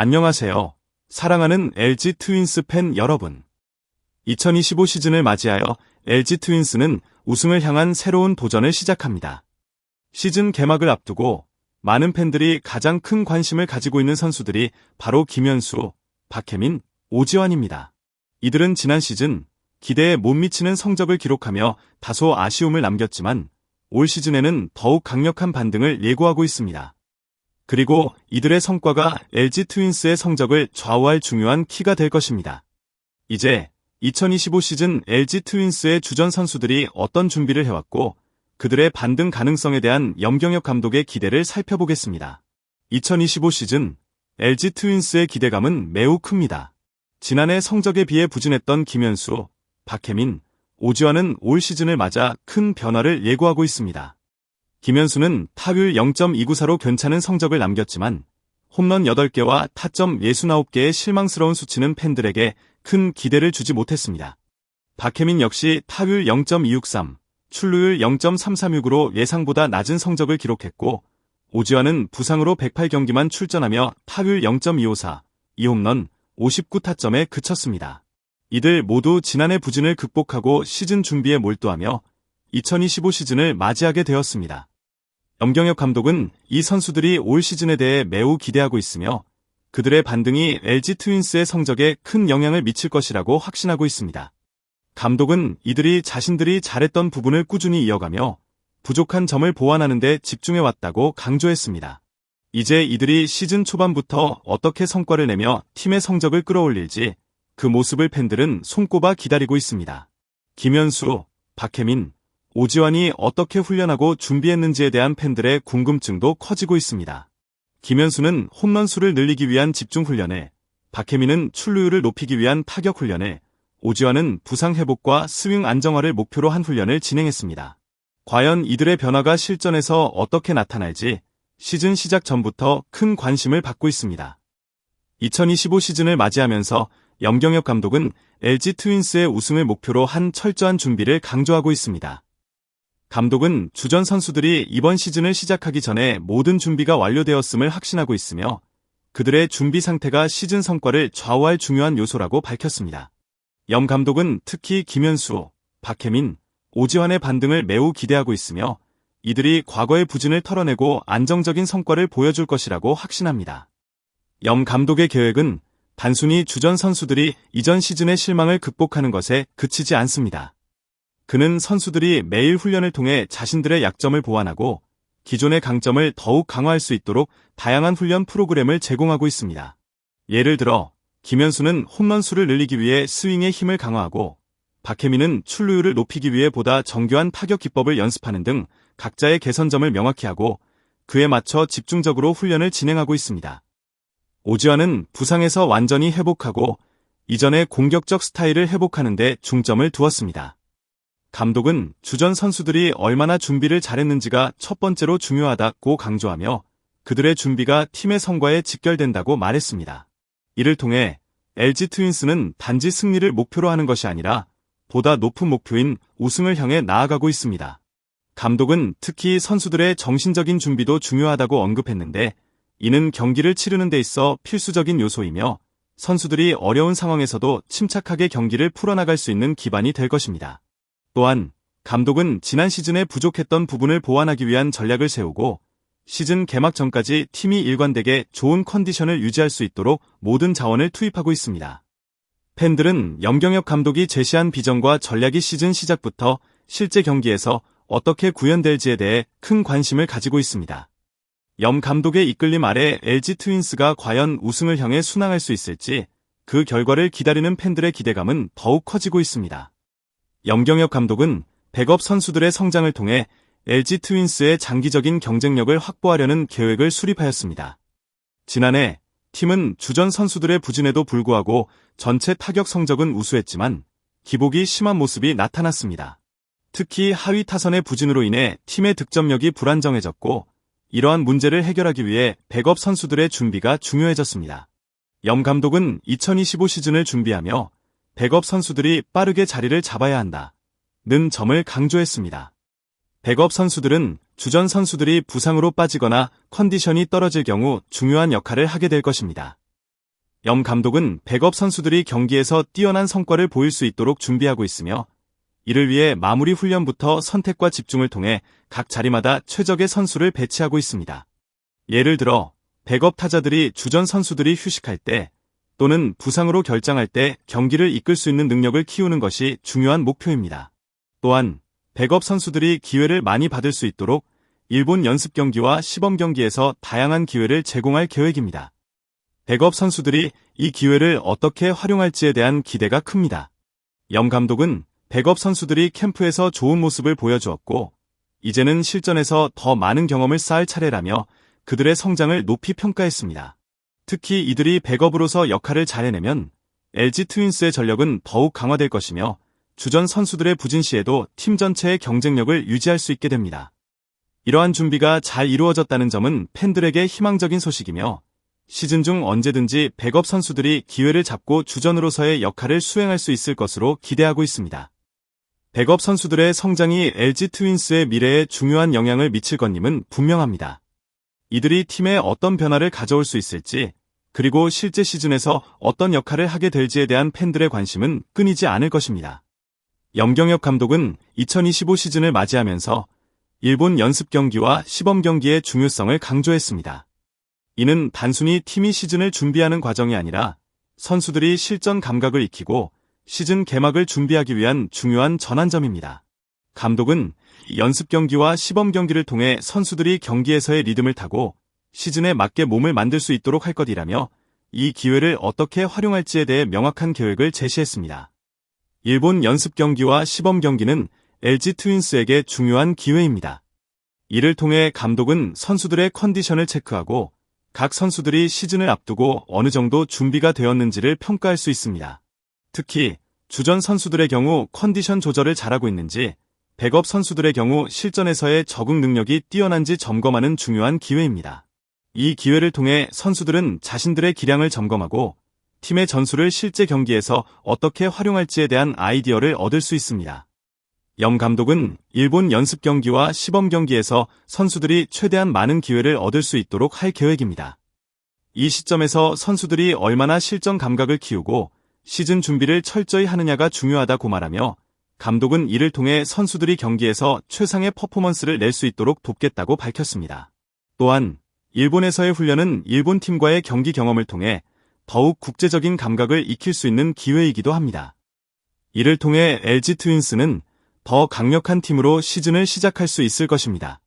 안녕하세요. 사랑하는 LG 트윈스 팬 여러분. 2025 시즌을 맞이하여 LG 트윈스는 우승을 향한 새로운 도전을 시작합니다. 시즌 개막을 앞두고 많은 팬들이 가장 큰 관심을 가지고 있는 선수들이 바로 김현수, 박혜민, 오지환입니다. 이들은 지난 시즌 기대에 못 미치는 성적을 기록하며 다소 아쉬움을 남겼지만 올 시즌에는 더욱 강력한 반등을 예고하고 있습니다. 그리고 이들의 성과가 LG 트윈스의 성적을 좌우할 중요한 키가 될 것입니다. 이제 2025 시즌 LG 트윈스의 주전 선수들이 어떤 준비를 해왔고 그들의 반등 가능성에 대한 염경엽 감독의 기대를 살펴보겠습니다. 2025 시즌 LG 트윈스의 기대감은 매우 큽니다. 지난해 성적에 비해 부진했던 김현수, 박혜민, 오지환은 올 시즌을 맞아 큰 변화를 예고하고 있습니다. 김현수는 타율 0.294로 괜찮은 성적을 남겼지만 홈런 8개와 타점 69개의 실망스러운 수치는 팬들에게 큰 기대를 주지 못했습니다. 박혜민 역시 타율 0.263, 출루율 0.336으로 예상보다 낮은 성적을 기록했고 오지환은 부상으로 108경기만 출전하며 타율 0.254, 2홈런, 59타점에 그쳤습니다. 이들 모두 지난해 부진을 극복하고 시즌 준비에 몰두하며 2025 시즌을 맞이하게 되었습니다. 염경엽 감독은 이 선수들이 올 시즌에 대해 매우 기대하고 있으며 그들의 반등이 LG 트윈스의 성적에 큰 영향을 미칠 것이라고 확신하고 있습니다. 감독은 이들이 자신들이 잘했던 부분을 꾸준히 이어가며 부족한 점을 보완하는 데 집중해왔다고 강조했습니다. 이제 이들이 시즌 초반부터 어떻게 성과를 내며 팀의 성적을 끌어올릴지 그 모습을 팬들은 손꼽아 기다리고 있습니다. 김현수, 박혜민, 오지환이 어떻게 훈련하고 준비했는지에 대한 팬들의 궁금증도 커지고 있습니다. 김현수는 홈런 수를 늘리기 위한 집중 훈련에, 박혜민은 출루율을 높이기 위한 타격 훈련에, 오지환은 부상 회복과 스윙 안정화를 목표로 한 훈련을 진행했습니다. 과연 이들의 변화가 실전에서 어떻게 나타날지 시즌 시작 전부터 큰 관심을 받고 있습니다. 2025 시즌을 맞이하면서 염경엽 감독은 LG 트윈스의 우승을 목표로 한 철저한 준비를 강조하고 있습니다. 감독은 주전 선수들이 이번 시즌을 시작하기 전에 모든 준비가 완료되었음을 확신하고 있으며 그들의 준비 상태가 시즌 성과를 좌우할 중요한 요소라고 밝혔습니다. 염 감독은 특히 김현수, 박혜민, 오지환의 반등을 매우 기대하고 있으며 이들이 과거의 부진을 털어내고 안정적인 성과를 보여줄 것이라고 확신합니다. 염 감독의 계획은 단순히 주전 선수들이 이전 시즌의 실망을 극복하는 것에 그치지 않습니다. 그는 선수들이 매일 훈련을 통해 자신들의 약점을 보완하고 기존의 강점을 더욱 강화할 수 있도록 다양한 훈련 프로그램을 제공하고 있습니다. 예를 들어 김현수는 홈런 수를 늘리기 위해 스윙의 힘을 강화하고 박혜민은 출루율을 높이기 위해 보다 정교한 타격 기법을 연습하는 등 각자의 개선점을 명확히 하고 그에 맞춰 집중적으로 훈련을 진행하고 있습니다. 오지환은 부상에서 완전히 회복하고 이전의 공격적 스타일을 회복하는 데 중점을 두었습니다. 감독은 주전 선수들이 얼마나 준비를 잘했는지가 첫 번째로 중요하다고 강조하며 그들의 준비가 팀의 성과에 직결된다고 말했습니다. 이를 통해 LG 트윈스는 단지 승리를 목표로 하는 것이 아니라 보다 높은 목표인 우승을 향해 나아가고 있습니다. 감독은 특히 선수들의 정신적인 준비도 중요하다고 언급했는데 이는 경기를 치르는 데 있어 필수적인 요소이며 선수들이 어려운 상황에서도 침착하게 경기를 풀어나갈 수 있는 기반이 될 것입니다. 또한 감독은 지난 시즌에 부족했던 부분을 보완하기 위한 전략을 세우고 시즌 개막 전까지 팀이 일관되게 좋은 컨디션을 유지할 수 있도록 모든 자원을 투입하고 있습니다. 팬들은 염경엽 감독이 제시한 비전과 전략이 시즌 시작부터 실제 경기에서 어떻게 구현될지에 대해 큰 관심을 가지고 있습니다. 염 감독의 이끌림 아래 LG 트윈스가 과연 우승을 향해 순항할 수 있을지 그 결과를 기다리는 팬들의 기대감은 더욱 커지고 있습니다. 염경엽 감독은 백업 선수들의 성장을 통해 LG 트윈스의 장기적인 경쟁력을 확보하려는 계획을 수립하였습니다. 지난해 팀은 주전 선수들의 부진에도 불구하고 전체 타격 성적은 우수했지만 기복이 심한 모습이 나타났습니다. 특히 하위 타선의 부진으로 인해 팀의 득점력이 불안정해졌고 이러한 문제를 해결하기 위해 백업 선수들의 준비가 중요해졌습니다. 염 감독은 2025 시즌을 준비하며 백업 선수들이 빠르게 자리를 잡아야 한다는 점을 강조했습니다. 백업 선수들은 주전 선수들이 부상으로 빠지거나 컨디션이 떨어질 경우 중요한 역할을 하게 될 것입니다. 염 감독은 백업 선수들이 경기에서 뛰어난 성과를 보일 수 있도록 준비하고 있으며 이를 위해 마무리 훈련부터 선택과 집중을 통해 각 자리마다 최적의 선수를 배치하고 있습니다. 예를 들어 백업 타자들이 주전 선수들이 휴식할 때 또는 부상으로 결장할 때 경기를 이끌 수 있는 능력을 키우는 것이 중요한 목표입니다. 또한 백업 선수들이 기회를 많이 받을 수 있도록 일본 연습 경기와 시범 경기에서 다양한 기회를 제공할 계획입니다. 백업 선수들이 이 기회를 어떻게 활용할지에 대한 기대가 큽니다. 염 감독은 백업 선수들이 캠프에서 좋은 모습을 보여주었고 이제는 실전에서 더 많은 경험을 쌓을 차례라며 그들의 성장을 높이 평가했습니다. 특히 이들이 백업으로서 역할을 잘 해내면 LG 트윈스의 전력은 더욱 강화될 것이며 주전 선수들의 부진 시에도 팀 전체의 경쟁력을 유지할 수 있게 됩니다. 이러한 준비가 잘 이루어졌다는 점은 팬들에게 희망적인 소식이며 시즌 중 언제든지 백업 선수들이 기회를 잡고 주전으로서의 역할을 수행할 수 있을 것으로 기대하고 있습니다. 백업 선수들의 성장이 LG 트윈스의 미래에 중요한 영향을 미칠 것임은 분명합니다. 이들이 팀에 어떤 변화를 가져올 수 있을지, 그리고 실제 시즌에서 어떤 역할을 하게 될지에 대한 팬들의 관심은 끊이지 않을 것입니다. 염경엽 감독은 2025 시즌을 맞이하면서 일본 연습 경기와 시범 경기의 중요성을 강조했습니다. 이는 단순히 팀이 시즌을 준비하는 과정이 아니라 선수들이 실전 감각을 익히고 시즌 개막을 준비하기 위한 중요한 전환점입니다. 감독은 연습 경기와 시범 경기를 통해 선수들이 경기에서의 리듬을 타고 시즌에 맞게 몸을 만들 수 있도록 할 것이라며 이 기회를 어떻게 활용할지에 대해 명확한 계획을 제시했습니다. 일본 연습 경기와 시범 경기는 LG 트윈스에게 중요한 기회입니다. 이를 통해 감독은 선수들의 컨디션을 체크하고 각 선수들이 시즌을 앞두고 어느 정도 준비가 되었는지를 평가할 수 있습니다. 특히 주전 선수들의 경우 컨디션 조절을 잘하고 있는지, 백업 선수들의 경우 실전에서의 적응 능력이 뛰어난지 점검하는 중요한 기회입니다. 이 기회를 통해 선수들은 자신들의 기량을 점검하고 팀의 전술을 실제 경기에서 어떻게 활용할지에 대한 아이디어를 얻을 수 있습니다. 염 감독은 일본 연습 경기와 시범 경기에서 선수들이 최대한 많은 기회를 얻을 수 있도록 할 계획입니다. 이 시점에서 선수들이 얼마나 실전 감각을 키우고 시즌 준비를 철저히 하느냐가 중요하다고 말하며 감독은 이를 통해 선수들이 경기에서 최상의 퍼포먼스를 낼 수 있도록 돕겠다고 밝혔습니다. 또한 일본에서의 훈련은 일본 팀과의 경기 경험을 통해 더욱 국제적인 감각을 익힐 수 있는 기회이기도 합니다. 이를 통해 LG 트윈스는 더 강력한 팀으로 시즌을 시작할 수 있을 것입니다.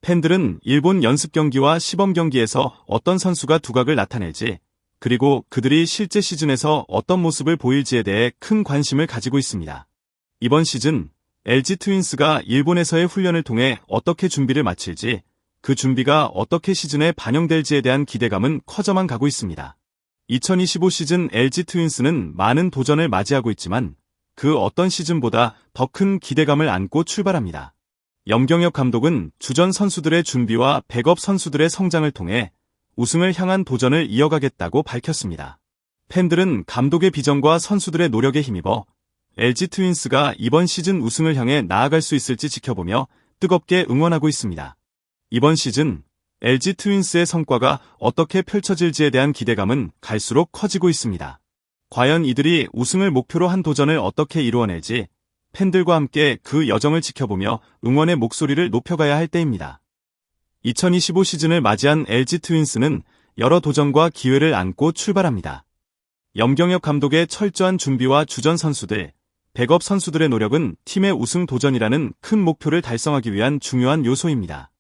팬들은 일본 연습 경기와 시범 경기에서 어떤 선수가 두각을 나타낼지, 그리고 그들이 실제 시즌에서 어떤 모습을 보일지에 대해 큰 관심을 가지고 있습니다. 이번 시즌 LG 트윈스가 일본에서의 훈련을 통해 어떻게 준비를 마칠지, 그 준비가 어떻게 시즌에 반영될지에 대한 기대감은 커져만 가고 있습니다. 2025 시즌 LG 트윈스는 많은 도전을 맞이하고 있지만 그 어떤 시즌보다 더 큰 기대감을 안고 출발합니다. 염경엽 감독은 주전 선수들의 준비와 백업 선수들의 성장을 통해 우승을 향한 도전을 이어가겠다고 밝혔습니다. 팬들은 감독의 비전과 선수들의 노력에 힘입어 LG 트윈스가 이번 시즌 우승을 향해 나아갈 수 있을지 지켜보며 뜨겁게 응원하고 있습니다. 이번 시즌 LG 트윈스의 성과가 어떻게 펼쳐질지에 대한 기대감은 갈수록 커지고 있습니다. 과연 이들이 우승을 목표로 한 도전을 어떻게 이루어낼지 팬들과 함께 그 여정을 지켜보며 응원의 목소리를 높여가야 할 때입니다. 2025 시즌을 맞이한 LG 트윈스는 여러 도전과 기회를 안고 출발합니다. 염경엽 감독의 철저한 준비와 주전 선수들, 백업 선수들의 노력은 팀의 우승 도전이라는 큰 목표를 달성하기 위한 중요한 요소입니다.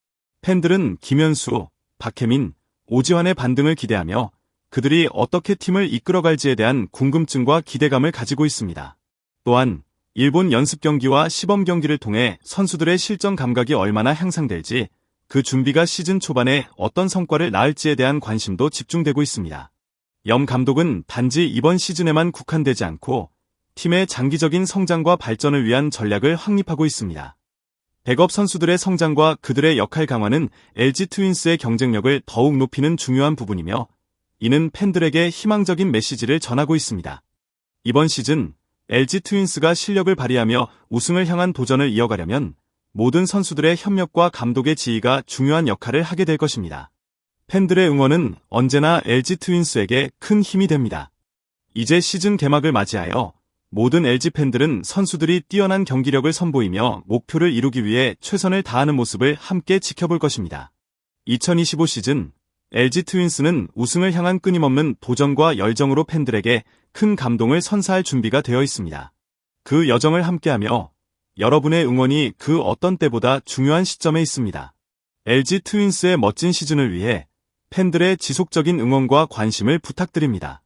팬들은 김현수, 박혜민, 오지환의 반등을 기대하며 그들이 어떻게 팀을 이끌어갈지에 대한 궁금증과 기대감을 가지고 있습니다. 또한 일본 연습 경기와 시범 경기를 통해 선수들의 실전 감각이 얼마나 향상될지, 그 준비가 시즌 초반에 어떤 성과를 낳을지에 대한 관심도 집중되고 있습니다. 염 감독은 단지 이번 시즌에만 국한되지 않고 팀의 장기적인 성장과 발전을 위한 전략을 확립하고 있습니다. 백업 선수들의 성장과 그들의 역할 강화는 LG 트윈스의 경쟁력을 더욱 높이는 중요한 부분이며 이는 팬들에게 희망적인 메시지를 전하고 있습니다. 이번 시즌 LG 트윈스가 실력을 발휘하며 우승을 향한 도전을 이어가려면 모든 선수들의 협력과 감독의 지휘가 중요한 역할을 하게 될 것입니다. 팬들의 응원은 언제나 LG 트윈스에게 큰 힘이 됩니다. 이제 시즌 개막을 맞이하여 모든 LG 팬들은 선수들이 뛰어난 경기력을 선보이며 목표를 이루기 위해 최선을 다하는 모습을 함께 지켜볼 것입니다. 2025 시즌 LG 트윈스는 우승을 향한 끊임없는 도전과 열정으로 팬들에게 큰 감동을 선사할 준비가 되어 있습니다. 그 여정을 함께하며 여러분의 응원이 그 어떤 때보다 중요한 시점에 있습니다. LG 트윈스의 멋진 시즌을 위해 팬들의 지속적인 응원과 관심을 부탁드립니다.